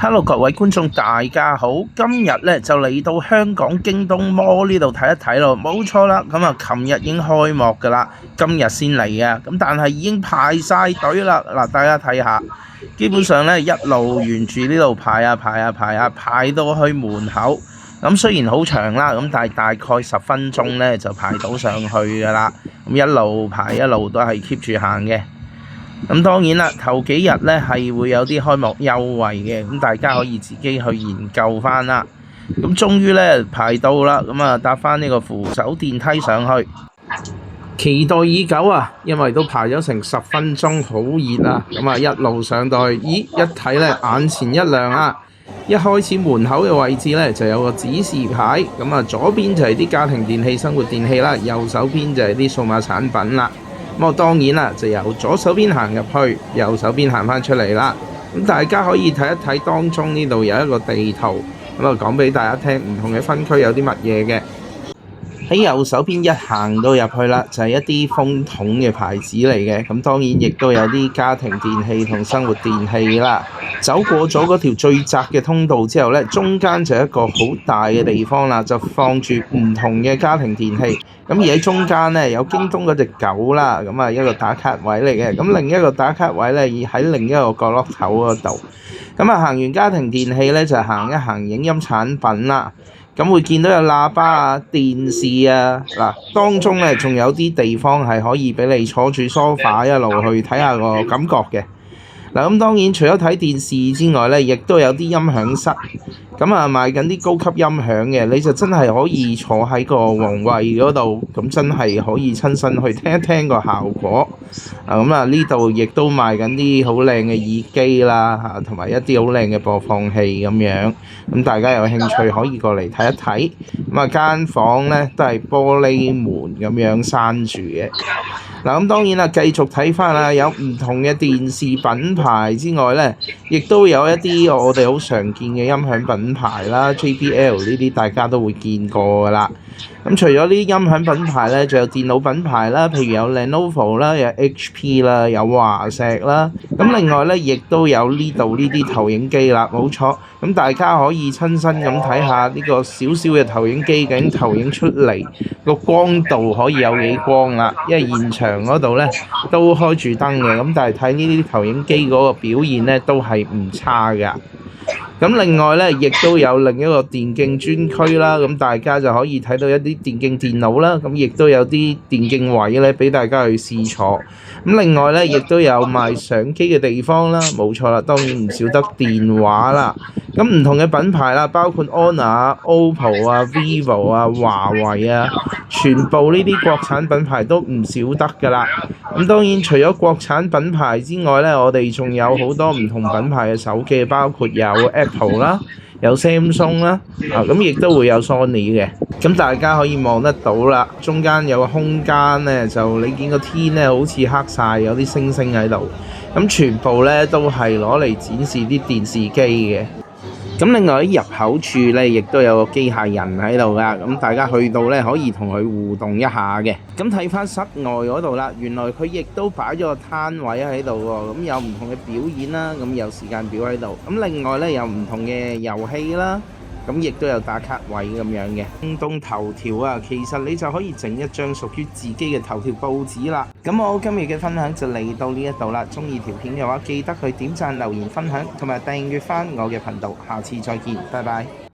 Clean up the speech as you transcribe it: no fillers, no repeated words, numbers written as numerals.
Hello，各位觀眾大家好，今日咧就嚟到香港京東 Mall 呢度睇一睇咯，冇錯啦。咁啊，琴日已經開幕㗎啦，今日先嚟嘅，咁但係已經排晒隊啦。嗱，大家睇下，基本上咧一路沿住呢度排到去門口。咁雖然好長啦，咁但係大概10分鐘咧就排到上去㗎啦。咁一路排一路都係 keep 住行嘅。咁當然啦，頭幾日咧係會有啲開幕優惠嘅，咁大家可以自己去研究翻啦。咁終於咧排到啦，咁啊搭翻呢個扶手電梯上去，期待已久啊！因為都排咗成10分鐘，好熱啊！咁啊一路上到去，咦一睇咧眼前一亮啊！一開始門口嘅位置咧就有個指示牌，咁啊左邊就係啲家庭電器、生活電器啦，右手邊就係啲數碼產品啦。咁我當然啦，就由左手邊行入去，右手邊行返出嚟啦。咁大家可以睇一睇當中呢度有一個地圖，咁啊講俾大家聽唔同嘅分區有啲乜嘢嘅。喺右手邊一行到入去啦，就係一啲風筒嘅牌子嚟嘅。咁當然亦都有啲家庭電器同生活電器啦。走過咗嗰條最窄嘅通道之後呢，中間就係一個好大嘅地方啦，就放住唔同嘅家庭電器。咁而喺中間呢，有京東嗰隻狗啦，咁啊一個打卡位嚟嘅。咁另一個打卡位呢，喺另一個角落頭嗰度。咁啊行完家庭電器呢，就行一行影音產品啦。咁會見到有喇叭啊、電視啊，嗱當中咧仲有啲地方係可以俾你坐住梳化一路去睇下個感覺嘅。嗱咁當然除咗睇電視之外咧，亦都有啲音響室，咁啊賣緊啲高級音響嘅，你就真係可以坐喺個皇位嗰度，咁真係可以親身去聽一聽個效果。咁啊呢度亦都賣緊啲好靚嘅耳機啦，嚇同埋一啲好靚嘅播放器咁樣。咁大家有興趣可以過嚟睇一睇。咁啊間房咧都係玻璃門咁樣閂住嘅。嗱咁當然啦，繼續睇翻啦，有唔同嘅電視品牌之外咧，亦都有一啲我哋好常見嘅音響品牌啦 ，JBL 呢啲大家都會見過噶啦。咁除咗呢啲音響品牌咧，仲有電腦品牌啦，譬如有 Lenovo 啦，有 HP 啦，有華碩啦。咁另外咧，亦都有呢度呢啲投影機啦，冇錯。咁大家可以親身咁睇下呢個小小嘅投影機，究竟投影出嚟個光度可以有幾光啦。因為現場嗰度咧都開住燈嘅，咁但係睇呢啲投影機嗰個表現咧都係唔差㗎。咁另外咧，亦都有另一個電競專區啦，咁大家就可以睇到一啲電競電腦啦，咁亦都有啲電競位咧俾大家去試坐。咁另外咧，亦都有賣相機嘅地方啦，冇錯啦，當然唔少得電話啦。咁唔同嘅品牌啦，包括 Honor、OPPO 啊、Vivo 啊、華為啊，全部呢啲國產品牌都唔少得㗎啦。咁當然除咗國產品牌之外咧，我哋仲有好多唔同品牌嘅手機，包括有 Apple 啦，有 Samsung 啦，咁亦都會有 Sony 嘅。咁大家可以望得到啦，中間有個空間咧，就你見個天咧好似黑晒，有啲星星喺度。咁全部咧都係攞嚟展示啲電視機嘅。咁另外喺入口處咧，亦都有個機械人喺度噶，咁大家去到咧可以同佢互動一下嘅。咁睇翻室外嗰度啦，原來佢亦都擺咗個攤位喺度喎，咁有唔同嘅表演啦，咁有時間表喺度。咁另外咧有唔同嘅遊戲啦。咁亦都有打卡位咁樣嘅。京東頭條啊，其實你就可以整一張屬於自己嘅頭條報紙啦。咁我今日嘅分享就嚟到呢一度啦。中意條片嘅話，記得去點讚、留言、分享同埋訂閱翻我嘅頻道。下次再見，拜拜。